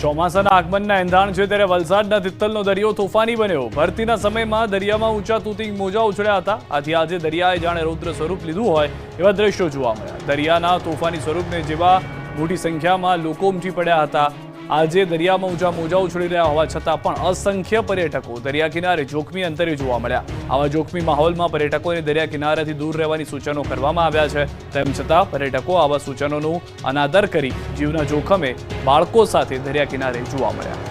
ચોમાસાના આગમનના એંધાણ છે ત્યારે વલસાડના તિત્તલનો દરિયો તોફાની બન્યો. ભરતીના સમયમાં દરિયામાં ઊંચા તૂતી મોજા ઉછળ્યા હતા. આથી આજે દરિયાએ જાણે રૌદ્ર સ્વરૂપ લીધું હોય એવા દ્રશ્યો જોવા મળ્યા. દરિયાના તોફાની સ્વરૂપને જેવા મોટી સંખ્યામાં લોકો ઉમટી પડ્યા હતા. આજે દરિયામાં ઊંચા મોજા ઉછળી રહ્યા હોવા છતાં પણ અસંખ્ય પર્યટકો દરિયા કિનારે જોખમી અંતરે જોવા મળ્યા. આવા જોખમી માહોલમાં પર્યટકોને દરિયા કિનારેથી દૂર રહેવાની સૂચનો કરવામાં આવ્યા છે. તેમ છતાં પર્યટકો આવા સૂચનોનું અનાદર કરી જીવના જોખમે બાળકો સાથે દરિયા કિનારે જોવા મળ્યા.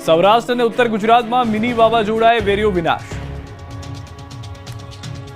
સૌરાષ્ટ્ર અને ઉત્તર ગુજરાતમાં મિની વાવાઝોડાએ વેર્યો વિનાશ.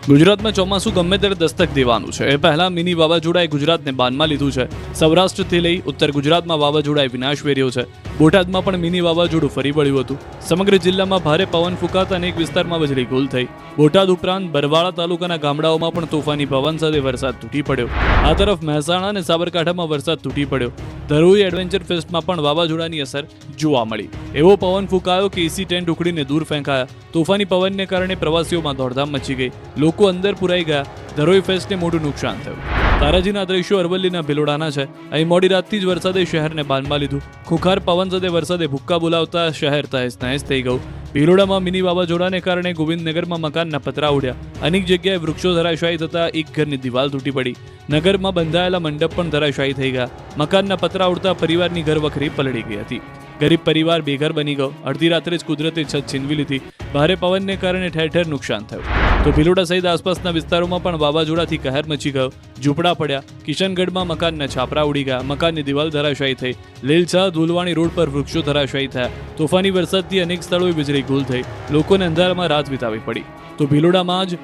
ગુજરાતમાં ચોમાસું ગમે ત્યારે દસ્તક દેવાનું છે. એ પહેલા મિની વાવાઝોડાએ ગુજરાતને બાનમાં લીધું છે. સૌરાષ્ટ્રથી લઈ ઉત્તર ગુજરાતમાં વાવાઝોડાએ વિનાશ વેર્યો છે. બોટાદમાં પણ મિની વાવાઝોડું ફરી વળ્યું હતું. સમગ્ર જિલ્લામાં ભારે પવન ફૂંકાતા અનેક વિસ્તારમાં વીજળી ગુલ થઈ. બોટાદ ઉપરાંત બરવાળા તાલુકાના ગામડાઓમાં પણ તોફાની પવન સાથે વરસાદ તૂટી પડ્યો. આ તરફ મહેસાણા અને સાબરકાંઠામાં વરસાદ તૂટી પડ્યો. ધરોઈ એડવેન્ચર ફેસ્ટમાં પણ વાવાઝોડાની અસર જોવા મળી. એવો પવન ફૂંકાયો કે એસી ટેન્ટ ઉખડીને દૂર ફેંકાયા. તોફાની પવનને કારણે પ્રવાસીઓમાં દોડધામ મચી ગઈ. લોકો અંદર પુરાઈ ગયા. ધરોઈ ફેસ્ટને મોટું નુકસાન થયું. તારાજીના દ્રશ્યો અરવલ્લીના ભિલોડાના છે. અહીં મોડી રાતથી જ વરસાદે શહેરને બાનમાં લીધું. ખુખાર પવન સાથે વરસાદે ભૂક્કા બોલાવતા શહેર તહેસ નહેસ થઈ ગયું. ભિલોડામાં મિની વાવાઝોડાને કારણે ગોવિંદનગરમાં મકાનના પતરા ઉડ્યા. અનેક જગ્યાએ વૃક્ષો ધરાશાયી થતા એક ઘરની દિવાલ તૂટી પડી. નગરમાં બંધાયેલા મંડપ પણ ધરાશાયી થઈ ગયા. મકાનના પતરા ઉડતા પરિવારની ઘરવખરી પલળી ગઈ હતી. ગરીબ પરિવાર બેઘર બની ગયો. અડધી રાત્રે જ કુદરતે છત છીનવી લીધી. ભારે પવનને કારણે ઠેર ઠેર નુકસાન થયું. તો ભિલોડા સહિત આસપાસના વિસ્તારોમાં પણ વાવાઝોડાથી કહેર મચી ગયો. ઝૂંપડા પડ્યા. કિશનગઢમાં મકાનના છાપરા ઉડી ગયા. મકાનની દિવાલ ધરાશાયી થઈ. લીલછા ધુલવાણી રોડ પર વૃક્ષો ધરાશાયી થયા. તોફાની વરસાદથી અનેક સ્થળોએ વીજળી ગુલ થઈ. લોકોને અંધારામાં રાત વિતાવી પડી. તો ભિલોડામાં જ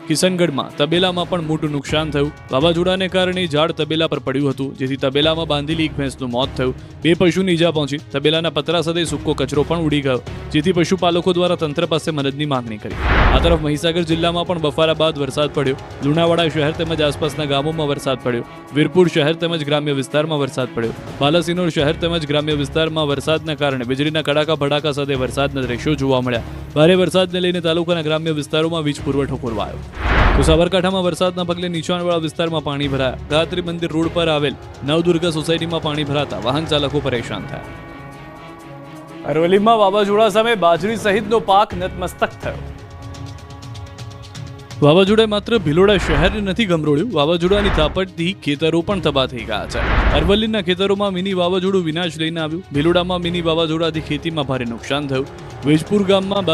કિશનગઢમાં તબેલામાં પણ મોટું નુકસાન થયું. વાવાઝોડાને કારણે ઝાડ તબેલા પર પડ્યું હતું, જેથી તબેલામાં બાંધેલી એક ભેંસનું મોત થયું. 2 પશુને ઈજા પહોંચી. તબેલાના પતરા સાથે સૂકો કચરો પણ ઉડી ગયો, જેથી પશુપાલકો દ્વારા તંત્ર પાસે મદદની માંગણી કરી. આ તરફ મહીસાગર જિલ્લામાં પણ બફારા બાદ વરસાદ પડ્યો. લુણાવાડા શહેર તેમજ આસપાસના ગામોમાં વરસાદ પડ્યો. વીરપુર શહેર તેમજ ગ્રામ્ય વિસ્તારમાં વરસાદ પડ્યો. બાલાસિનોર શહેર તેમજ ગ્રામ્ય વિસ્તારમાં વરસાદના કારણે વીજળીના કડાકા ભડાકા સાથે વરસાદના દ્રશ્યો જોવા મળ્યા. ભારે વરસાદને લઈને તાલુકાના ગ્રામ્ય વિસ્તારોમાં વીજ પુરવઠો ખોરવાયો. તો સાબરકાંઠામાં વરસાદના પગલે નીચાણવાળા વિસ્તારમાં પાણી ભરાયા. ગાયત્રી મંદિર રોડ પર આવેલ નવદુર્ગા સોસાયટીમાં પાણી ભરાતા વાહન ચાલકો પરેશાન થયા. અરવલ્લીમાં વાવાઝોડા સામે બાજરી સહિતનો પાક નતમસ્તક થયો. વાવાઝોડાએ માત્ર ભિલોડા શહેરને નથી ગમરોળ્યું. વાવાઝોડાની તાપટથી ખેતરો પણ તબાહ થઈ ગયા છે. અરવલ્લીના ખેતરોમાં મિની વાવાઝોડું વિનાશ લઈને આવ્યું. ભિલોડામાં મિની વાવાઝોડાથી ખેતીમાં ભારે નુકસાન થયું. વેજપુર ગામમાં